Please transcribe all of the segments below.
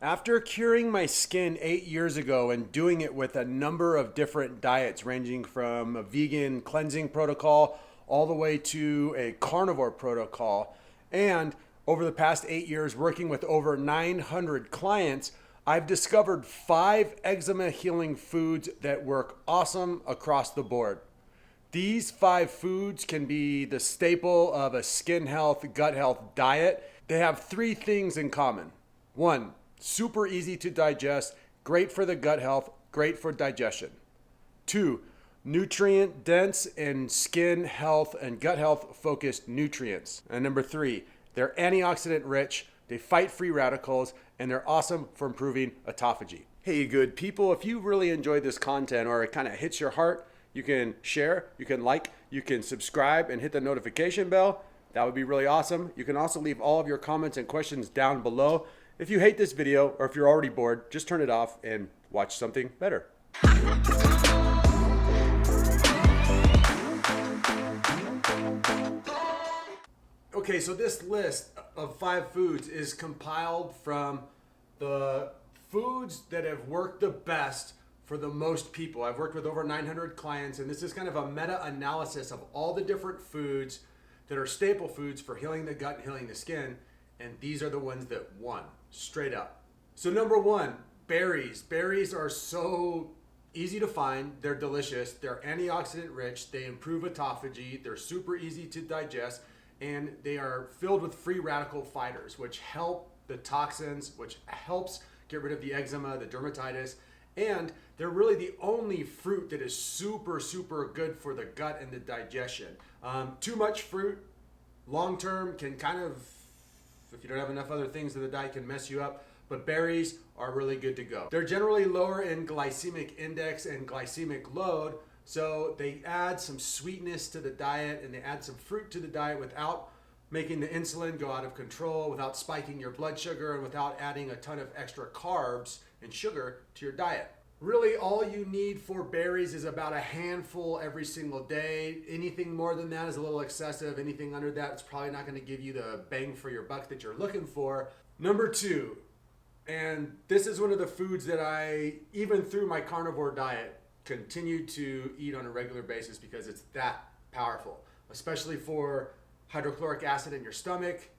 After curing my skin 8 years ago and doing it with a number of different diets, ranging from a vegan cleansing protocol all the way to a carnivore protocol, and over the past 8 years working with over 900 clients, I've discovered 5 eczema healing foods that work awesome across the board. These 5 foods can be the staple of a skin health, gut health diet. They have 3 things in common. 1, super easy to digest, great for the gut health, great for digestion. 2, nutrient dense and skin health and gut health focused nutrients. And number 3, they're antioxidant rich, they fight free radicals, and they're awesome for improving autophagy. Hey, good people, if you really enjoyed this content or it kind of hits your heart, you can share, you can like, you can subscribe and hit the notification bell. That would be really awesome. You can also leave all of your comments and questions down below. If you hate this video or if you're already bored, just turn it off and watch something better. Okay, so this list of 5 foods is compiled from the foods that have worked the best for the most people. I've worked with over 900 clients, and this is kind of a meta-analysis of all the different foods that are staple foods for healing the gut and healing the skin, and these are the ones that won, straight up. So number 1, berries. Berries are so easy to find, they're delicious, they're antioxidant rich, they improve autophagy, they're super easy to digest, and they are filled with free radical fighters, which help the toxins, which helps get rid of the eczema, the dermatitis, and they're really the only fruit that is super, super good for the gut and the digestion. Too much fruit, long term, can kind of, if you don't have enough other things in the diet, can mess you up. But berries are really good to go. They're generally lower in glycemic index and glycemic load, so they add some sweetness to the diet and they add some fruit to the diet without making the insulin go out of control, without spiking your blood sugar, and without adding a ton of extra carbs and sugar to your diet. Really, all you need for berries is about a handful every single day. Anything more than that is a little excessive. Anything under that is probably not going to give you the bang for your buck that you're looking for. Number 2, and this is one of the foods that I, even through my carnivore diet, continue to eat on a regular basis because it's that powerful, especially for hydrochloric acid in your stomach,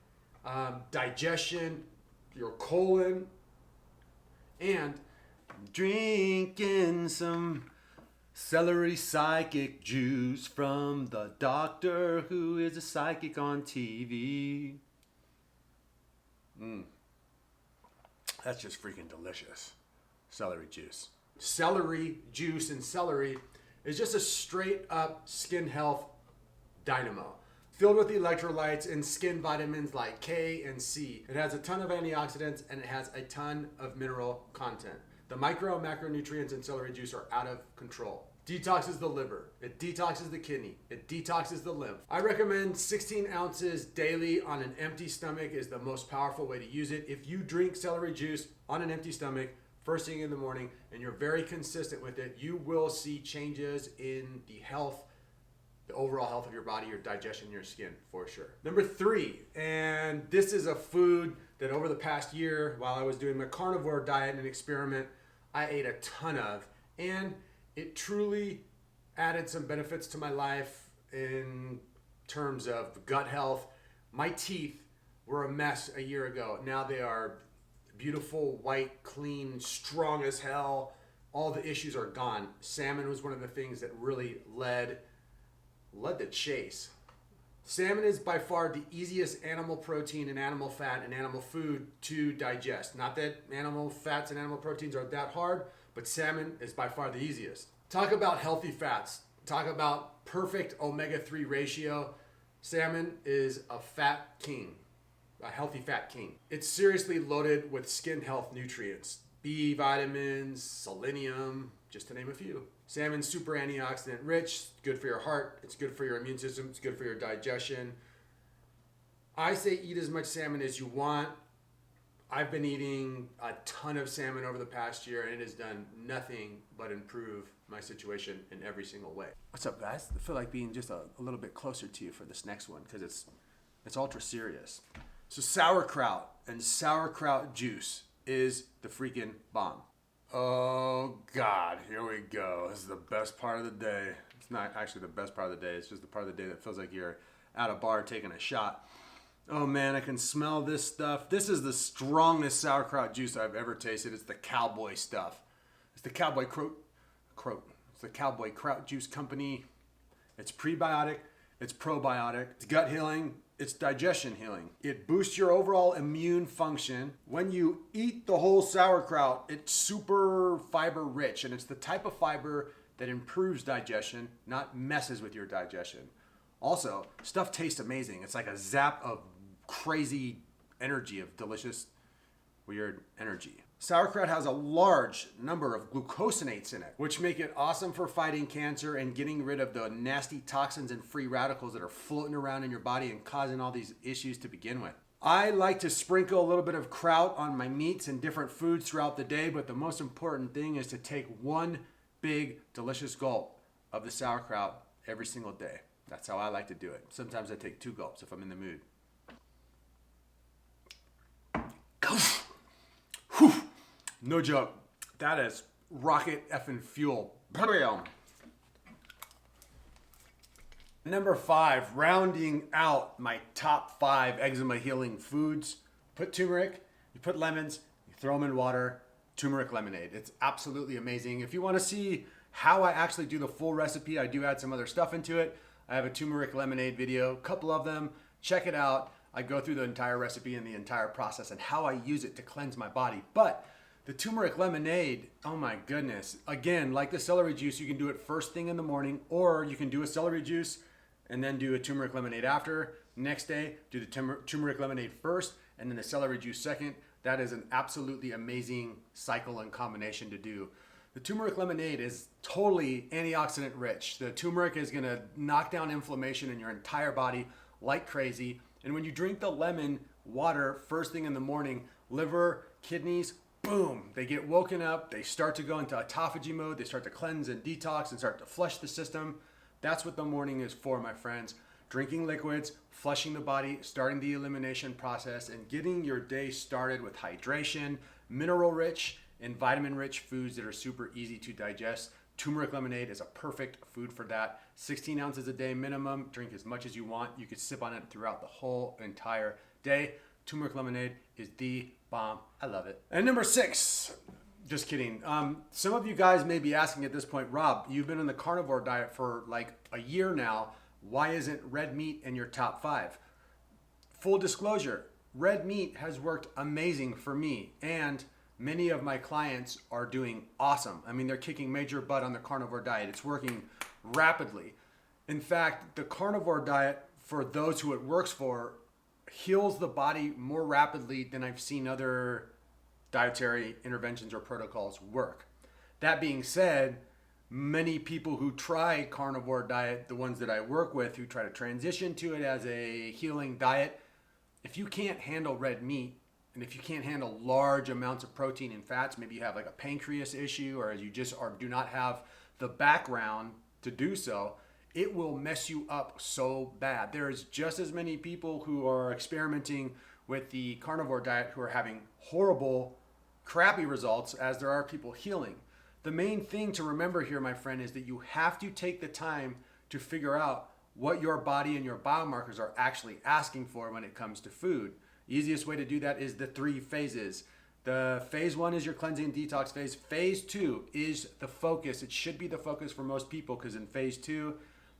digestion, your colon, and drinking some celery psychic juice from the doctor who is a psychic on TV. That's just freaking delicious. Celery juice. Celery juice and celery is just a straight up skin health dynamo. Filled with electrolytes and skin vitamins like K and C. It has a ton of antioxidants and it has a ton of mineral content. The micro and macronutrients in celery juice are out of control. Detoxes the liver, it detoxes the kidney, it detoxes the lymph. I recommend 16 ounces daily on an empty stomach is the most powerful way to use it. If you drink celery juice on an empty stomach first thing in the morning and you're very consistent with it, you will see changes in the health, the overall health of your body, your digestion, your skin, for sure. Number 3, and this is a food that over the past year, while I was doing my carnivore diet and experiment, I ate a ton of, and it truly added some benefits to my life in terms of gut health. My teeth were a mess a year ago. Now they are beautiful, white, clean, strong as hell. All the issues are gone. Salmon was one of the things that really led the chase. Salmon is by far the easiest animal protein and animal fat and animal food to digest. Not that animal fats and animal proteins are that hard, but salmon is by far the easiest. Talk about healthy fats. Talk about perfect omega-3 ratio. Salmon is a fat king, a healthy fat king. It's seriously loaded with skin health nutrients. B vitamins, selenium, just to name a few. Salmon's super antioxidant rich, good for your heart, it's good for your immune system, it's good for your digestion. I say eat as much salmon as you want. I've been eating a ton of salmon over the past year and it has done nothing but improve my situation in every single way. What's up, guys? I feel like being just a little bit closer to you for this next one because it's ultra serious. So sauerkraut and sauerkraut juice is the freaking bomb. Oh God, here we go. This is the best part of the day. It's not actually the best part of the day. It's just the part of the day that feels like you're at a bar taking a shot. Oh man, I can smell this stuff. This is the strongest sauerkraut juice I've ever tasted. It's the Cowboy stuff. It's the Cowboy It's the Cowboy Kraut Juice Company. It's prebiotic. It's probiotic. It's gut healing. It's digestion healing. It boosts your overall immune function. When you eat the whole sauerkraut, it's super fiber rich, and it's the type of fiber that improves digestion, not messes with your digestion. Also, stuff tastes amazing. It's like a zap of crazy energy, of delicious, weird energy. Sauerkraut has a large number of glucosinates in it, which make it awesome for fighting cancer and getting rid of the nasty toxins and free radicals that are floating around in your body and causing all these issues to begin with. I like to sprinkle a little bit of kraut on my meats and different foods throughout the day, but the most important thing is to take one big, delicious gulp of the sauerkraut every single day. That's how I like to do it. Sometimes I take 2 gulps if I'm in the mood. Whew. No joke. That is rocket effing fuel. Number 5, rounding out my top 5 eczema healing foods. Put turmeric, you put lemons, you throw them in water, turmeric lemonade. It's absolutely amazing. If you want to see how I actually do the full recipe, I do add some other stuff into it. I have a turmeric lemonade video, a couple of them. Check it out. I go through the entire recipe and the entire process and how I use it to cleanse my body. But the turmeric lemonade, oh my goodness. Again, like the celery juice, you can do it first thing in the morning, or you can do a celery juice and then do a turmeric lemonade after. Next day, do the turmeric lemonade first and then the celery juice second. That is an absolutely amazing cycle and combination to do. The turmeric lemonade is totally antioxidant rich. The turmeric is gonna knock down inflammation in your entire body like crazy. And when you drink the lemon water first thing in the morning, liver, kidneys, boom, they get woken up. They start to go into autophagy mode. They start to cleanse and detox and start to flush the system. That's what the morning is for, my friends. Drinking liquids, flushing the body, starting the elimination process, and getting your day started with hydration, mineral-rich and vitamin-rich foods that are super easy to digest. Turmeric lemonade is a perfect food for that. 16 ounces a day minimum. Drink as much as you want. You could sip on it throughout the whole entire day. Turmeric lemonade is the bomb. I love it. And number 6, just kidding. Some of you guys may be asking at this point, Rob, you've been on the carnivore diet for like a year now. Why isn't red meat in your top 5? Full disclosure, red meat has worked amazing for me, and many of my clients are doing awesome. I mean, they're kicking major butt on the carnivore diet. It's working rapidly. In fact, the carnivore diet, for those who it works for, heals the body more rapidly than I've seen other dietary interventions or protocols work. That being said, many people who try carnivore diet, the ones that I work with who try to transition to it as a healing diet, if you can't handle red meat, and if you can't handle large amounts of protein and fats, maybe you have like a pancreas issue, or you just do not have the background to do so, it will mess you up so bad. There's just as many people who are experimenting with the carnivore diet who are having horrible, crappy results as there are people healing. The main thing to remember here, my friend, is that you have to take the time to figure out what your body and your biomarkers are actually asking for when it comes to food. Easiest way to do that is the 3 phases. The phase 1 is your cleansing and detox phase. Phase 2 is the focus. It should be the focus for most people, because in phase 2,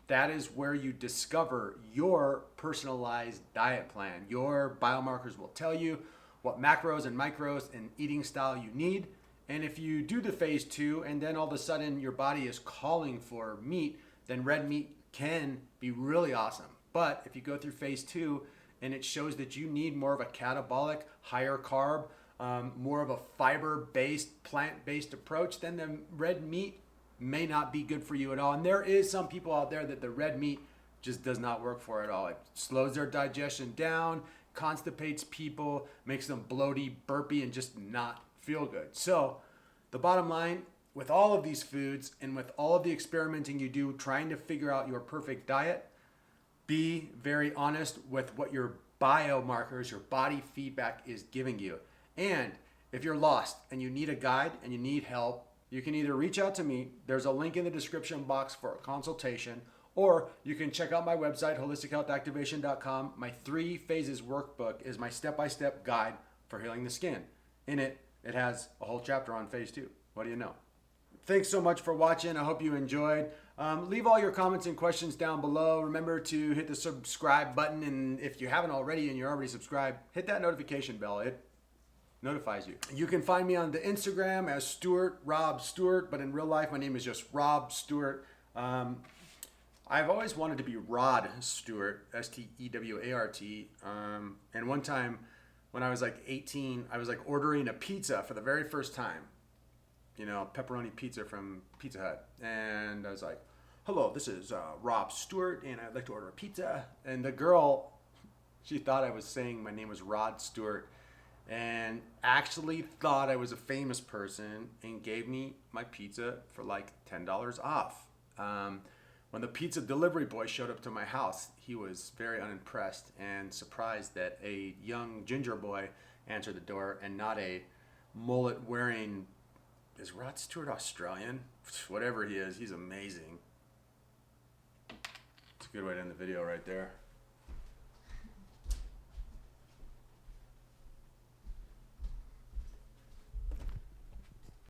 that is where you discover your personalized diet plan. Your biomarkers will tell you what macros and micros and eating style you need. And if you do the phase 2 and then all of a sudden your body is calling for meat, then red meat can be really awesome. But if you go through phase 2 and it shows that you need more of a catabolic, higher carb, more of a fiber-based, plant-based approach, then the red meat may not be good for you at all. And there is some people out there that the red meat just does not work for at all. It slows their digestion down, constipates people, makes them bloaty, burpy, and just not feel good. So the bottom line, with all of these foods and with all of the experimenting you do, trying to figure out your perfect diet, be very honest with what your biomarkers, your body feedback is giving you. And if you're lost and you need a guide and you need help, you can either reach out to me. There's a link in the description box for a consultation, or you can check out my website, holistichealthactivation.com. My 3 phases workbook is my step-by-step guide for healing the skin. In it, it has a whole chapter on phase 2. What do you know? Thanks so much for watching. I hope you enjoyed. Leave all your comments and questions down below. Remember to hit the subscribe button, and if you haven't already and you're already subscribed, hit that notification bell. It notifies you. You can find me on the Instagram as Rob Stewart, but in real life my name is just Rob Stewart. I've always wanted to be Rod Stewart, S-T-E-W-A-R-T. And one time when I was like 18, I was like ordering a pizza for the very first time. You know, pepperoni pizza from Pizza Hut. And I was like, hello, this is Rob Stewart, and I'd like to order a pizza. And the girl, she thought I was saying my name was Rod Stewart, and actually thought I was a famous person and gave me my pizza for like $10 off. When the pizza delivery boy showed up to my house, he was very unimpressed and surprised that a young ginger boy answered the door and not a mullet-wearing... Is Rod Stewart Australian? Whatever he is, he's amazing. It's a good way to end the video right there.